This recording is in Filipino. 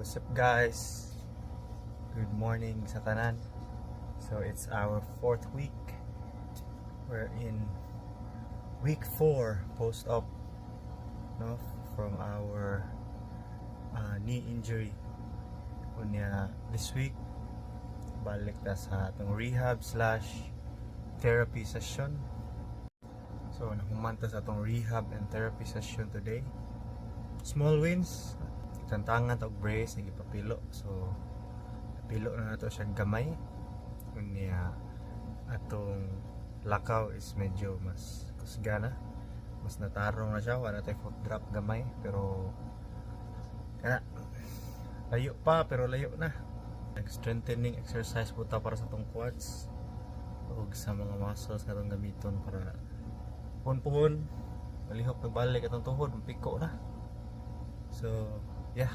What's up guys? Good morning sa tanan. So it's our 4th week. We're in week 4 post-op, no, from our knee injury. Unya this week balik ta sa atong rehab slash therapy session. So nahumanta sa atong rehab and therapy session today. Small wins, tantangan og brace nga ipapilo. So pilo na nato siya gamay. Unya atong lakaw is medyo mas kusgana, mas natarong na siya, wala tayo foot drop gamay, pero kana layo pa, pero layo na. Strengthening exercise po ta para sa atong quads ug sa mga muscles nga atong gamiton para puhon-puhon malihok nagbalik atong tuhod, piko na. So yeah,